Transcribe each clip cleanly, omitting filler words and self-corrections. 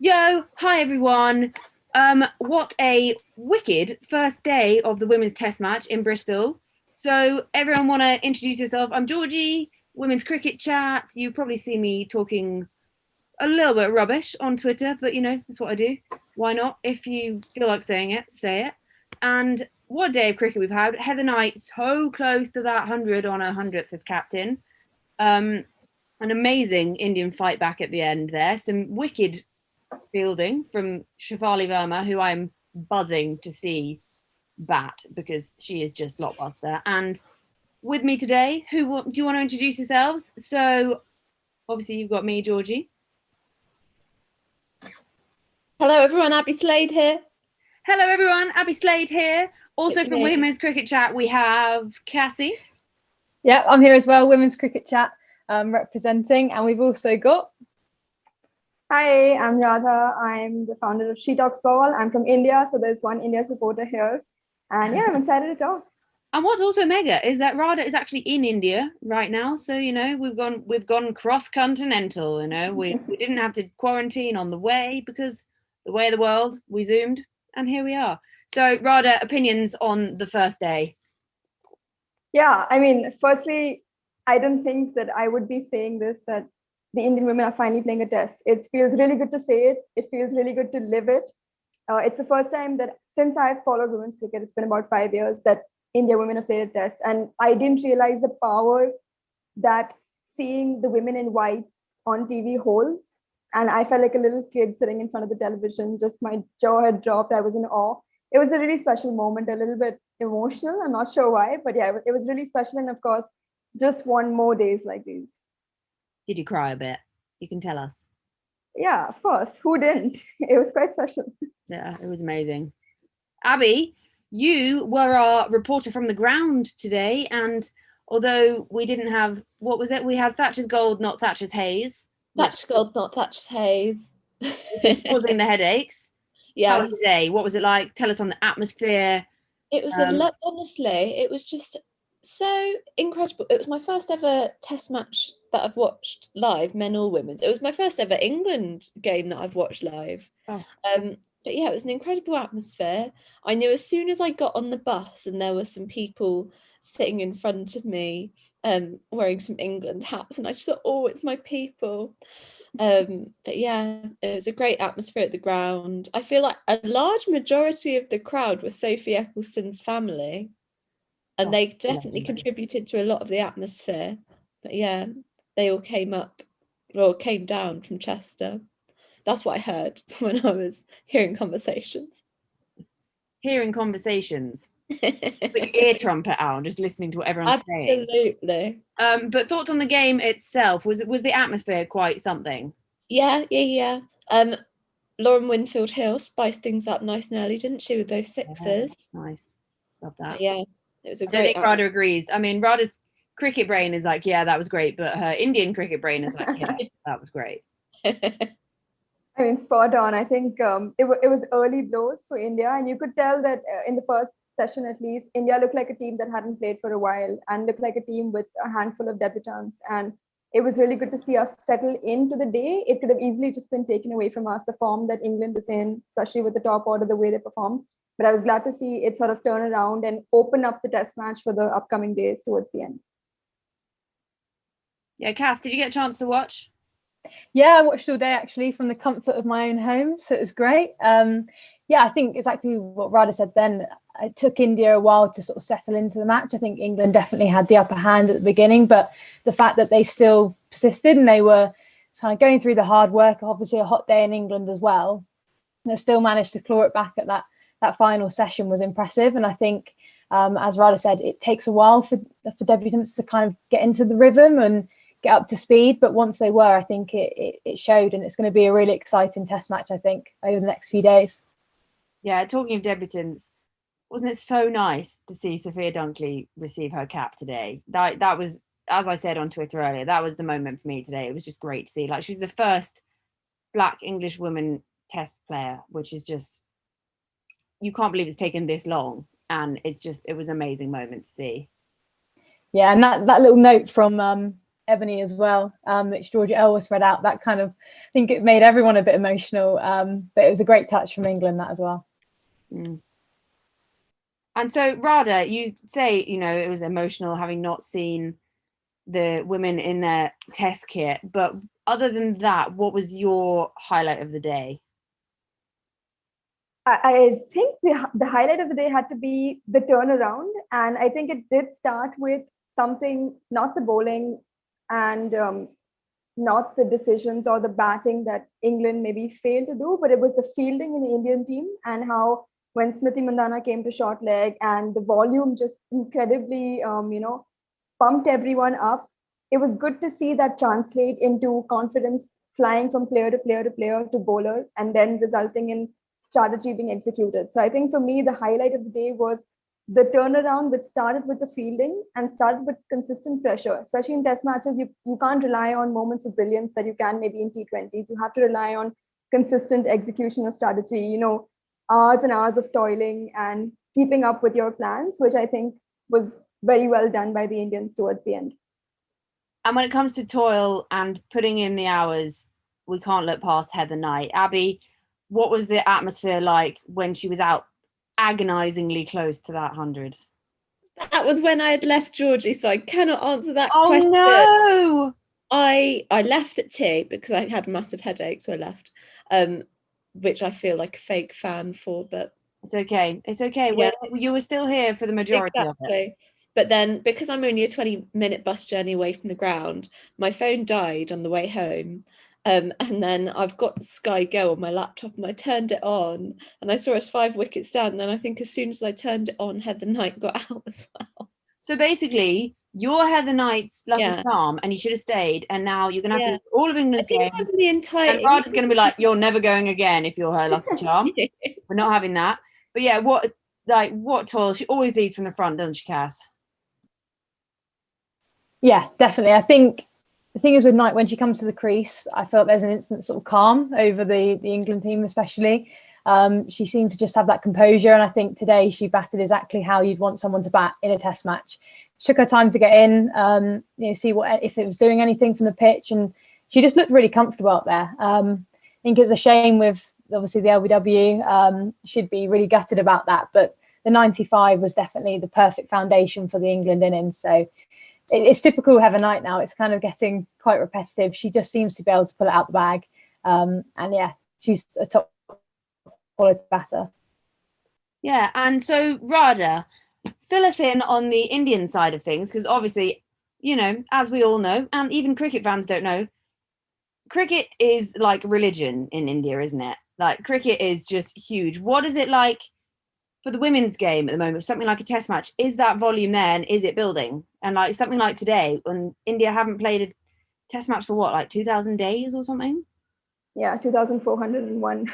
Yo, hi everyone. What a wicked first day of the women's test match in Bristol. So everyone want to introduce yourself? I'm Georgie, women's cricket chat. You probably see me talking a little bit rubbish on Twitter, but that's what I do. Why not? If you feel like saying it, say it. And what a day of cricket we've had. Heather Knight so close to that 100 on her 100th as captain. An amazing Indian fight back at the end there. Some wicked fielding from Shafali Verma, who I'm buzzing to see bat because she is just blockbuster. And with me today, who do you want to introduce yourselves? So obviously you've got me, Georgie. Hello everyone, Abi Slade here. Hello everyone, Abi Slade here. Also from Women's Cricket Chat, we have Cassie. Yeah, I'm here as well, Women's Cricket Chat representing, and we've also got... Hi, I'm Radha. I'm the founder of She Talks Ball. I'm from India, so there's one India supporter here. And yeah, I'm excited to talk. And what's also mega is that Radha is actually in India right now. So, we've gone cross-continental, we didn't have to quarantine on the way because the way of the world, we zoomed and here we are. So Radha, opinions on the first day? Yeah, I mean, firstly, I didn't think that I would be saying this, that the Indian women are finally playing a test. It feels really good to say it. It feels really good to live it. It's the first time that since I've followed women's cricket, it's been about 5 years that India women have played a test. And I didn't realize the power that seeing the women in whites on TV holds. And I felt like a little kid sitting in front of the television, just my jaw had dropped. I was in awe. It was a really special moment, a little bit emotional. I'm not sure why, but yeah, it was really special. And of course, just want more days like these. Did you cry a bit? You can tell us. Yeah, of course. Who didn't? It was quite special. Yeah, it was amazing. Abby, you were our reporter from the ground today. And although we didn't have, what was it? We had Thatcher's Gold, not Thatcher's Haze. Thatcher's Gold, not Thatcher's Haze. Causing the headaches. Yeah. How was the day? What was it like? Tell us on the atmosphere. It was honestly, it was just so incredible. It was my first ever test match that I've watched live, men or women's. It was my first ever England game that I've watched live. Oh. But yeah, it was an incredible atmosphere. I knew as soon as I got on the bus and there were some people sitting in front of me wearing some England hats, and I just thought, oh, it's my people. But yeah, it was a great atmosphere at the ground. I feel like a large majority of the crowd was Sophie Ecclestone's family, and they definitely contributed to a lot of the atmosphere. But yeah, they all came down from Chester. That's what I heard when I was hearing conversations. Hearing conversations. Put your ear trumpet out, just listening to what everyone's saying. Absolutely. But thoughts on the game itself? Was the atmosphere quite something? Yeah. Lauren Winfield Hill spiced things up nice and early, didn't she, with those sixes? Yeah, nice. Love that. Yeah, it was a great. I think Radha agrees. I mean, Radha's cricket brain is like, yeah, that was great, but her Indian cricket brain is like, yeah, that was great. I mean, spot on. I think it was early blows for India, and you could tell that in the first session, at least, India looked like a team that hadn't played for a while and looked like a team with a handful of debutants. And it was really good to see us settle into the day. It could have easily just been taken away from us, the form that England is in, especially with the top order, the way they perform. But I was glad to see it sort of turn around and open up the test match for the upcoming days towards the end. Yeah, Cass, did you get a chance to watch? Yeah, I watched all day actually from the comfort of my own home, so it was great. Yeah, I think exactly what Radha said then. It took India a while to sort of settle into the match. I think England definitely had the upper hand at the beginning, but the fact that they still persisted and they were kind of going through the hard work, obviously a hot day in England as well, they still managed to claw it back at that final session was impressive. And I think, as Radha said, it takes a while for debutants to kind of get into the rhythm and get up to speed, but once they were, I think it showed, and it's going to be a really exciting test match, I think, over the next few days. Yeah, talking of debutants, wasn't it so nice to see Sophia Dunkley receive her cap today? That was, as I said on Twitter earlier, that was the moment for me today. It was just great to see. Like, she's the first Black English woman test player, which is just, you can't believe it's taken this long, and it was an amazing moment to see. Yeah, and that little note from Ebony as well, which Georgie Ellis read out. That kind of, I think it made everyone a bit emotional, but it was a great touch from England, that as well. Mm. And so, Radha, you say, you know, it was emotional having not seen the women in their test kit, but other than that, what was your highlight of the day? I think the highlight of the day had to be the turnaround. And I think it did start with something, not the bowling and not the decisions or the batting that England maybe failed to do, but it was the fielding in the Indian team, and how when Smriti Mandhana came to short leg and the volume just incredibly, pumped everyone up. It was good to see that translate into confidence flying from player to player to player to bowler, and then resulting in strategy being executed. So I think for me, the highlight of the day was the turnaround, which started with the fielding and started with consistent pressure. Especially in test matches, you can't rely on moments of brilliance that you can maybe in T20s. You have to rely on consistent execution of strategy, hours and hours of toiling and keeping up with your plans, which I think was very well done by the Indians towards the end. And when it comes to toil and putting in the hours, we can't look past Heather Knight. Abi, what was the atmosphere like when she was out agonizingly close to that 100? That was when I had left Georgie, so I cannot answer that Oh question. no! I left at 2 because I had a massive headache, so I left, which I feel like a fake fan for, but it's okay. It's okay. Yeah. You were still here for the majority of it. But then, because I'm only a 20-minute bus journey away from the ground, my phone died on the way home. And then I've got Sky Go on my laptop, and I turned it on, and I saw us 5 wickets down. And then I think as soon as I turned it on, Heather Knight got out as well. So basically, you're Heather Knight's lucky charm, and you should have stayed. And now you're gonna have to lose all of England's games. The entire and Radha's gonna be like, "You're never going again if you're her lucky charm." We're not having that. But yeah, what toil? She always leads from the front, doesn't she, Cass? Yeah, definitely. I think the thing is with Knight, when she comes to the crease, I felt there's an instant sort of calm over the England team, especially. She seemed to just have that composure, and I think today she batted exactly how you'd want someone to bat in a test match. She took her time to get in, see what if it was doing anything from the pitch, and she just looked really comfortable out there. I think it was a shame with obviously the LBW. She'd be really gutted about that, but the 95 was definitely the perfect foundation for the England innings. So it's typical Heather Knight now. It's kind of getting quite repetitive. She just seems to be able to pull it out the bag, and yeah, she's a top quality batter. Yeah, and so Radha, fill us in on the Indian side of things, because obviously, as we all know, and even cricket fans don't know, cricket is like religion in India, isn't it? Like, cricket is just huge. What is it like for the women's game at the moment? Something like a test match, is that volume there, and is it building? And like something like today, when India haven't played a test match for what, like 2,000 days or something? Yeah, 2,401.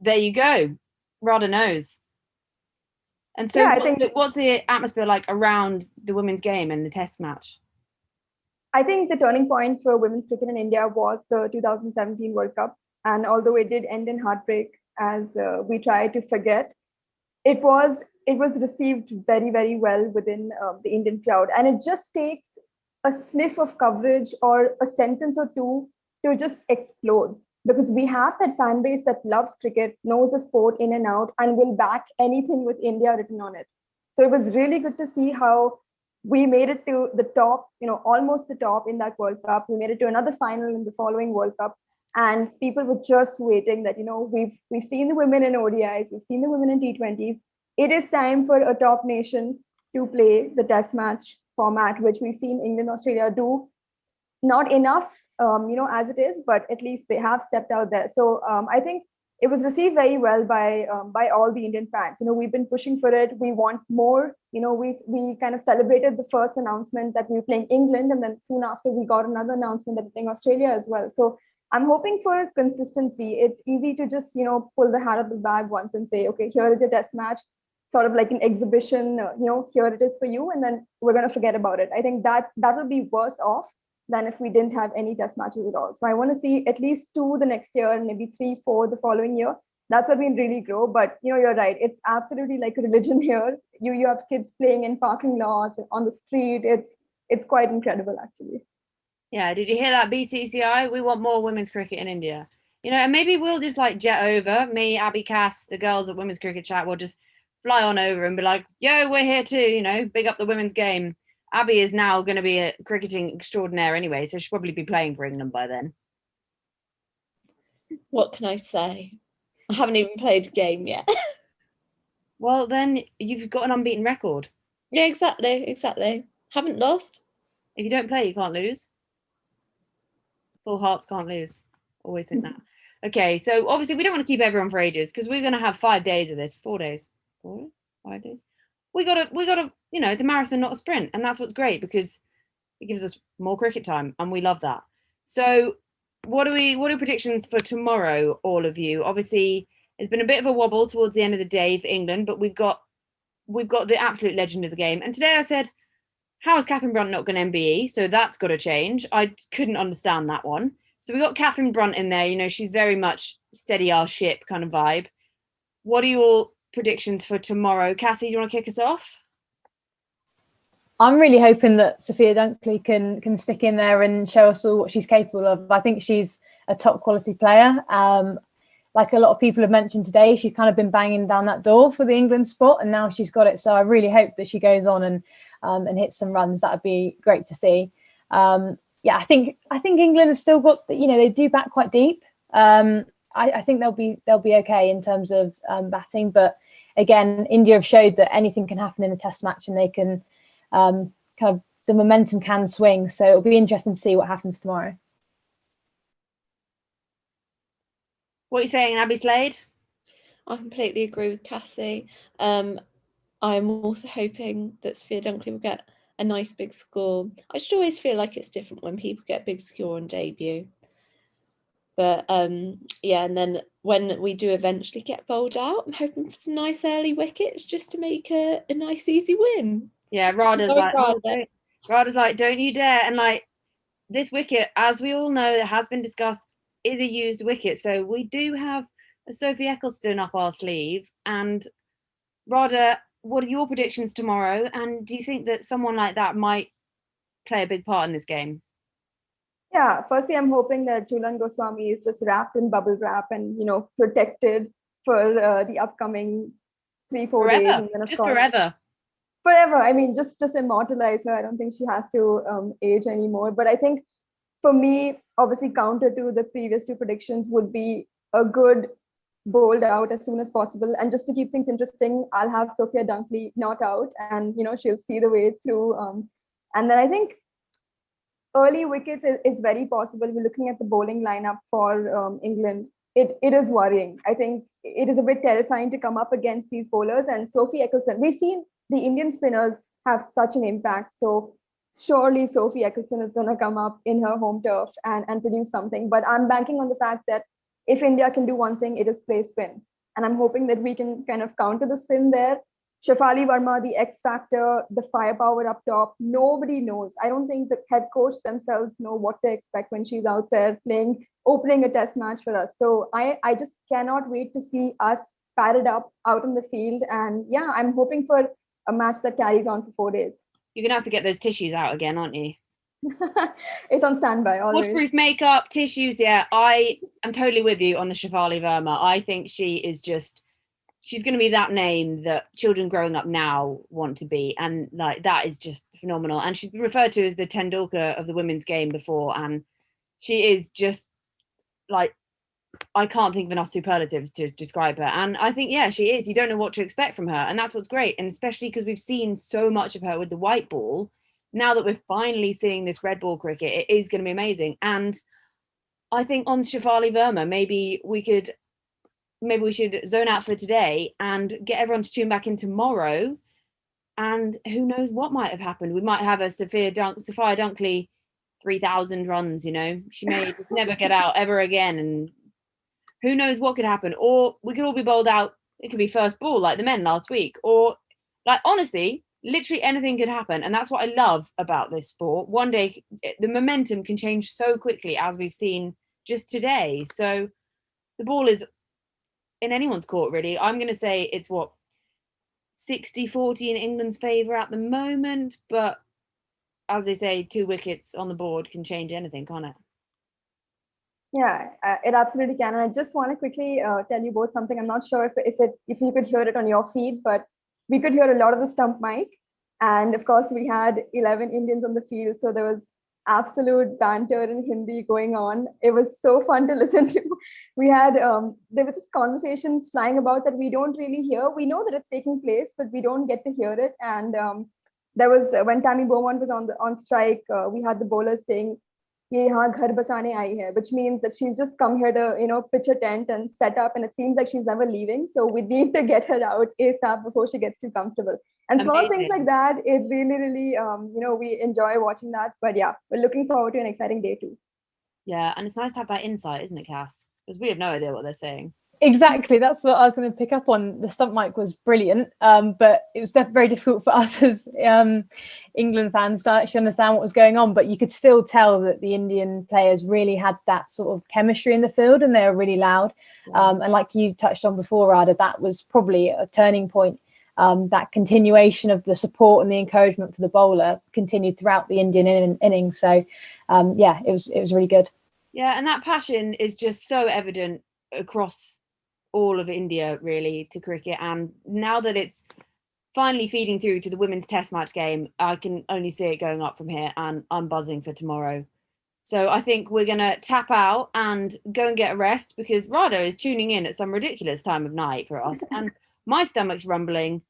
There you go. Radha knows. And so yeah, what's the atmosphere like around the women's game and the test match? I think the turning point for women's cricket in India was the 2017 World Cup. And although it did end in heartbreak, as we try to forget, it was received very, very well within the Indian crowd. And it just takes a sniff of coverage or a sentence or two to just explode. Because we have that fan base that loves cricket, knows the sport in and out, and will back anything with India written on it. So it was really good to see how we made it to the top, almost the top in that World Cup. We made it to another final in the following World Cup. And people were just waiting that, we've seen the women in ODIs, we've seen the women in T20s. It is time for a top nation to play the test match format, which we've seen England, Australia do. Not enough, as it is, but at least they have stepped out there. So I think it was received very well by all the Indian fans. We've been pushing for it. We want more. We kind of celebrated the first announcement that we were playing England, and then soon after we got another announcement that we're playing Australia as well. So I'm hoping for consistency. It's easy to just pull the hat out of the bag once and say, okay, here is your test match, sort of like an exhibition. Here it is for you, and then we're going to forget about it. I think that will be worse off than if we didn't have any test matches at all. So I want to see at least 2 the next year, and maybe 3, 4 the following year. That's what we really grow. But you're right. It's absolutely like a religion here. You have kids playing in parking lots and on the street. It's quite incredible, actually. Yeah, did you hear that, BCCI? We want more women's cricket in India. You know, and maybe we'll just like jet over. Me, Abi Cass, the girls at Women's Cricket Chat will just fly on over and be like, yo, we're here too, you know, big up the women's game. Abi is now going to be a cricketing extraordinaire anyway, so she'll probably be playing for England by then. What can I say? I haven't even played a game yet. Well, then you've got an unbeaten record. Yeah, exactly. Haven't lost. If you don't play, you can't lose. Full hearts can't lose. Always think that. Okay, so obviously we don't want to keep everyone for ages because we're going to have 5 days of this. 4 days. 5 days. We gotta, you know, it's a marathon, not a sprint, and that's what's great because it gives us more cricket time, and we love that. So, what are predictions for tomorrow, all of you? Obviously, it's been a bit of a wobble towards the end of the day for England, but we've got the absolute legend of the game. And today I said, how is Catherine Brunt not going to MBE? So that's got to change. I couldn't understand that one. So we got Catherine Brunt in there. You know, she's very much steady our ship kind of vibe. What are your predictions for tomorrow? Cassie, do you want to kick us off? I'm really hoping that Sophia Dunkley can stick in there and show us all what she's capable of. I think she's a top quality player. Like a lot of people have mentioned today, she's kind of been banging down that door for the England spot, and now she's got it. So I really hope that she goes on and hits some runs. That would be great to see. Yeah, I think England have still got, you know, they do bat quite deep. I think they'll be okay in terms of batting, but again, India have showed that anything can happen in a Test match, and they can kind of, the momentum can swing. So it'll be interesting to see what happens tomorrow. What are you saying, Abi Slade? I completely agree with Cassie. I'm also hoping that Sophia Dunkley will get a nice big score. I just always feel like it's different when people get big score on debut. But yeah, and then when we do eventually get bowled out, I'm hoping for some nice early wickets just to make a nice easy win. Yeah, Radha's like, don't you dare. And like, this wicket, as we all know, that has been discussed, is a used wicket. So we do have a Sophie Ecclestone up our sleeve. And Radha, what are your predictions tomorrow? And do you think that someone like that might play a big part in this game? Yeah, firstly, I'm hoping that Jhulan Goswami is just wrapped in bubble wrap and, you know, protected for the upcoming 3-4 days. And then, of course, forever. Forever. I mean, just immortalize her. I don't think she has to age anymore. But I think for me, obviously, counter to the previous two predictions would be a good bowled out as soon as possible. And just to keep things interesting, I'll have Sophia Dunkley not out, and, you know, she'll see the way through. And then I think early wickets is very possible. We're looking at the bowling lineup for England. It is worrying. I think it is a bit terrifying to come up against these bowlers. And Sophie Ecclestone, we've seen the Indian spinners have such an impact. So surely Sophie Ecclestone is going to come up in her home turf and produce something. But I'm banking on the fact that if India can do one thing, it is play spin. And I'm hoping that we can kind of counter the spin there. Shefali Verma, the X factor, the firepower up top, nobody knows. I don't think the head coach themselves know what to expect when she's out there opening a Test match for us. So I just cannot wait to see us padded up out in the field. And yeah, I'm hoping for a match that carries on for 4 days. You're going to have to get those tissues out again, aren't you? It's on standby always. Waterproof makeup, tissues, yeah. I am totally with you on the Shefali Verma. I think she's going to be that name that children growing up now want to be. And like, that is just phenomenal. And she's been referred to as the Tendulkar of the women's game before. And she is just like, I can't think of enough superlatives to describe her. And I think, yeah, she is. You don't know what to expect from her. And that's what's great. And especially because we've seen so much of her with the white ball. Now that we're finally seeing this red ball cricket, it is going to be amazing. And I think on Shefali Verma, maybe we should zone out for today and get everyone to tune back in tomorrow. And who knows what might have happened. We might have a Sophia Dunkley 3,000 runs, you know. She may just never get out ever again. And who knows what could happen. Or we could all be bowled out. It could be first ball like the men last week. Or like, honestly, literally anything could happen. And that's what I love about this sport. One day, the momentum can change so quickly, as we've seen just today. So the ball is in anyone's court, really. I'm going to say it's 60-40 in England's favour at the moment, but as they say, 2 wickets on the board can change anything, can't it? Yeah, it absolutely can. And I just want to quickly tell you both something. I'm not sure if you could hear it on your feed, but we could hear a lot of the stump mic. And of course, we had 11 Indians on the field, so there was absolute banter in Hindi going on. It was so fun to listen to. We had there were just conversations flying about that we don't really hear. We know that it's taking place, but we don't get to hear it. And there was when Tammy Beaumont was on strike, we had the bowlers saying, "Ye yahan ghar basane aayi hai," which means that she's just come here to pitch a tent and set up, and it seems like she's never leaving. So we need to get her out ASAP before she gets too comfortable. And small things like that, it really, really, we enjoy watching that. But yeah, we're looking forward to an exciting day too. Yeah, and it's nice to have that insight, isn't it, Cass? Because we have no idea what they're saying. Exactly, that's what I was going to pick up on. The stump mic was brilliant, but it was very difficult for us as England fans to actually understand what was going on. But you could still tell that the Indian players really had that sort of chemistry in the field, and they were really loud. Yeah. And like you touched on before, Radha, that was probably a turning point. That continuation of the support and the encouragement for the bowler continued throughout the Indian innings. So, yeah, it was really good. Yeah, and that passion is just so evident across all of India, really, to cricket. And now that it's finally feeding through to the women's test match game, I can only see it going up from here, and I'm buzzing for tomorrow. So I think we're going to tap out and go and get a rest, because Radha is tuning in at some ridiculous time of night for us. And my stomach's rumbling.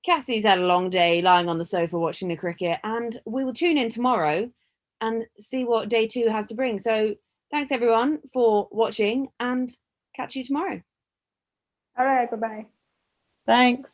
Cassie's had a long day lying on the sofa watching the cricket, and we will tune in tomorrow and see what day 2 has to bring. So thanks everyone for watching, and catch you tomorrow. All right, bye-bye. Thanks.